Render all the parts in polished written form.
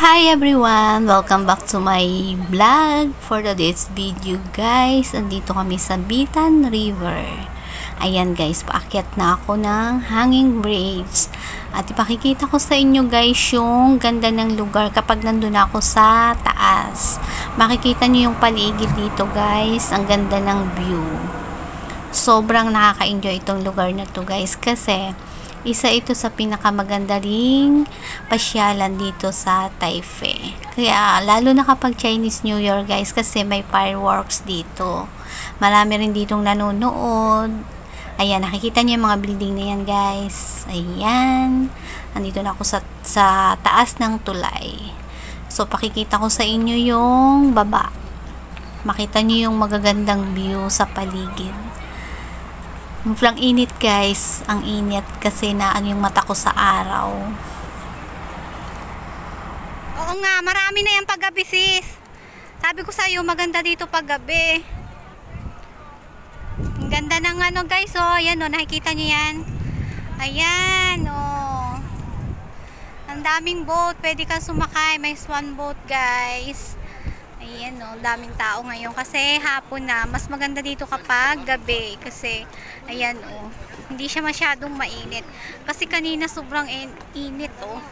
Hi everyone! Welcome back to my vlog for today's video guys. Andito kami sa Bitan River. Ayan guys, paakyat na ako ng hanging bridge. At ipakikita ko sa inyo guys yung ganda ng lugar kapag nandun ako sa taas. Makikita nyo yung paligid dito guys. Ang ganda ng view. Sobrang nakaka-enjoy itong lugar na to guys kasi isa ito sa pinakamaganda ring pasyalan dito sa Taipei. Kaya lalo na kapag Chinese New Year guys kasi may fireworks dito. Marami rin ditong nanonood. Ayan, nakikita niyo yung mga building na yan guys. Ayan. Nandito na ako sa taas ng tulay. So pakikita ko sa inyo yung baba. Makita niyo yung magagandang view sa paligid. Ang init guys, ang init kasi naan yung mata ko sa araw. Oo nga, marami na yung paggabi sis. Sabi ko sa iyo maganda dito paggabi. Ang ganda ng ano guys, oh, ayan oh, nakikita niyo yan. Ayan oh. Ang daming boat, pwede kang sumakay, may swan boat guys. Ayan o, daming tao ngayon kasi hapon na. Mas maganda dito kapag gabi kasi ayan o, hindi siya masyadong mainit. Kasi kanina sobrang init o.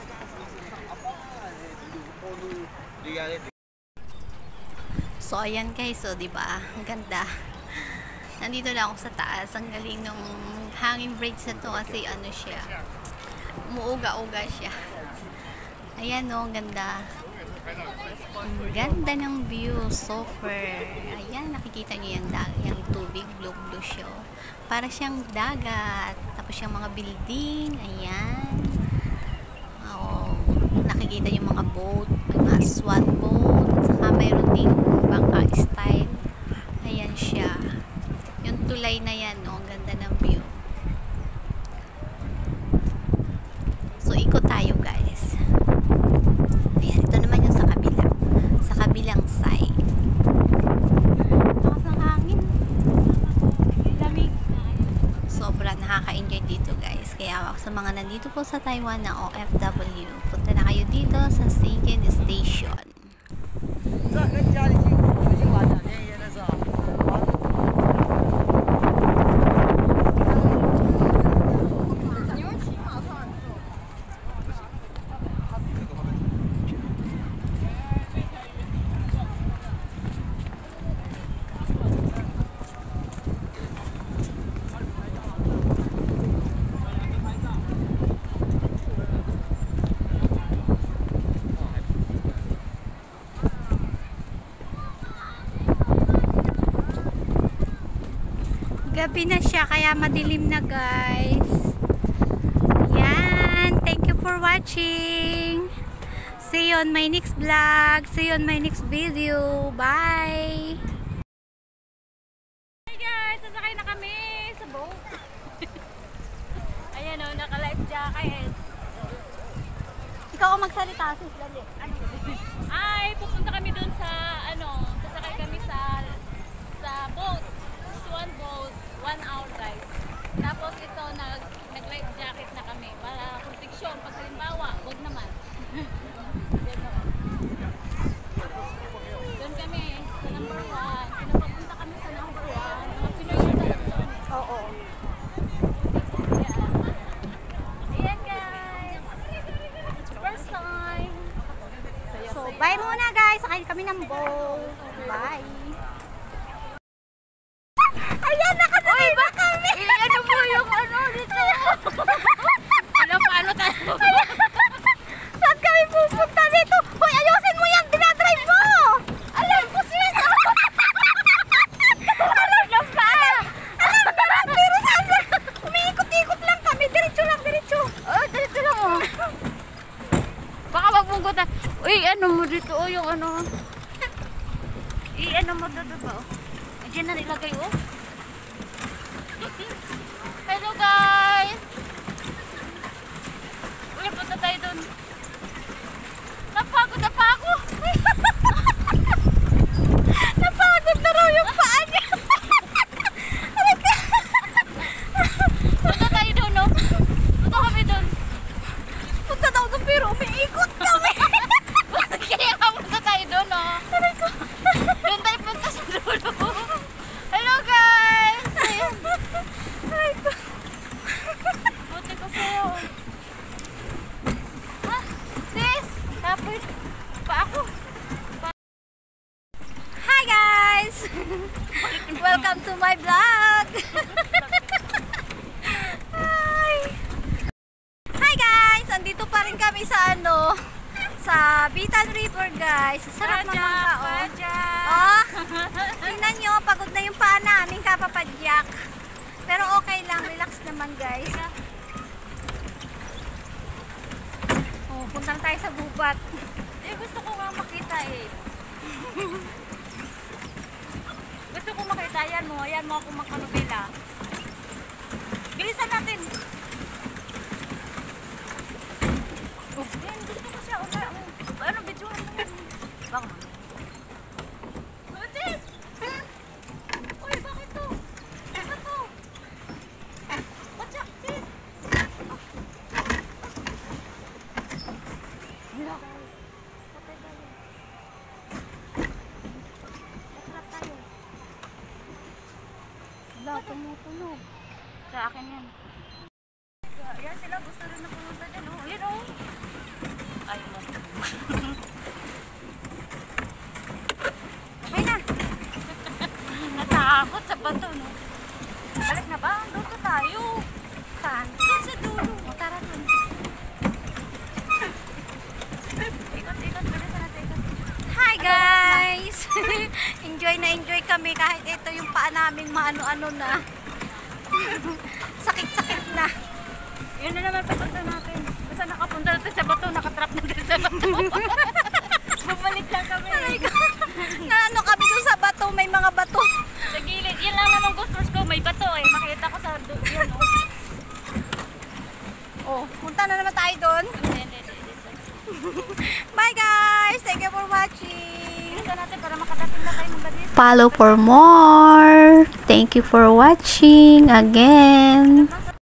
So ayan guys, o diba? Ang ganda. Nandito na ako sa taas. Ang galing ng hanging bridge na to kasi ano siya, umuuga-uga siya. Ayan o, ang ganda. Ang ganda ng view, super. Ayan, nakikita niyo yung tubig, blue siya. Para siyang dagat. Tapos yung mga building, ayan. Oh, nakikita yung mga boat, mga swan boat. At saka mayroon din bangka style. Ayan siya. Yung tulay na yan, oh, ang ganda ng view. So, ikot tayo guys. Ayan, ito naman yung sa kabila. Sa kabilang side. Lakas ng hangin. Lamig. Sobra nakaka-enjoy dito guys. Kaya sa mga nandito po sa Taiwan na OFW, punta na kayo dito sa Shingen Station. Gabi na siya kaya madilim na guys. Yan, thank you for watching. See you on my next vlog. See you on my next video. Bye. Hey guys, sasakay na kami sa boat. Ayan o, naka-life jacket. Ikaw ang magsalita sis, dali. Ay, pupunta kami dun sa ano, sasakay kami sa boat. Swan boat, 1 hour guys. Tapos ito, nag-life jacket na kami para proteksyon. Pag halimbawa, wag naman. Doon kami sa number 1. Pinapapunta kami sa number 1. Mga Pinoy na talaga. Oo. Ayan guys. First time. So, bye muna guys. Sakay kami ng boat. Bye. Ayan, nakasakay na kami. Ano mo yung ano dito? Ano, paano tayo? Saan kami pupunta dito? Hoy, ayusin mo yan. Dinadrive mo. Alam ko siya. Alam na ba? Alam na. Pero saan? Umiikot-ikot lang kami. Diretso lang, diretso. Oh, dito lang oh. Baka magpunggot na. Uy, ano mo dito oh, yung ano. Ano mo dito ba oh. Diyan na nilagay oh. Hello guys. Uy, punta tayo dun. Napagod na pa ako. Napagod na raw yung paa niya. Punta tayo dun no. Punta kami dun. Punta daw doon pero umiikot kami. Wait, pa ako. Hi guys! Welcome to my vlog! Hi! Hi guys! Andito pa rin kami sa sa Bitan River guys. Sarap ng mga oh. Tingnan nyo, pagod na yung paa namin kapapadyak. Pero okay lang, relax naman guys. Oh, punta tayo sa gubat. Gusto ko nga makita eh. Gusto ko makita, yan mo ako makanubila. Bilisan natin. Oh, yan, gusto ko siya. Ano, videohan mo yan. Baka mo. Sis! Uy, bakit to? Ano to? Watcha, sis! Wala. Patay tayo. Masarap tayo. Wala, tumutunog. Sa akin yan. Yan sila, gusto rin na pumunta dyan. Oh, yan oh. Ay, mas. Okay na. Natakot sa bato, no? Balik na ba? Doon tayo. Saan? Doon sa dulo. O, tara dun. Ikot, bilisan natin, ikot. Hi guys! Enjoy na enjoy kami kahit ito yung paa namin maano-ano na. Sakit-sakit na. Yun na naman papunta natin. Basta nakapunta natin sa bato, nakatrap natin sa bato. Bumalik lang kami. Na ano kami dun sa bato, may mga bato. Sa gilid. Yan lang naman gusto ko. May bato eh. Makita ko sa yan oh. Oh, punta na naman tayo dun. Hindi. Bye guys! Thank you for watching. Bilisan natin para makatating na tayo ng balis. Follow for more. Thank you for watching again. Nasa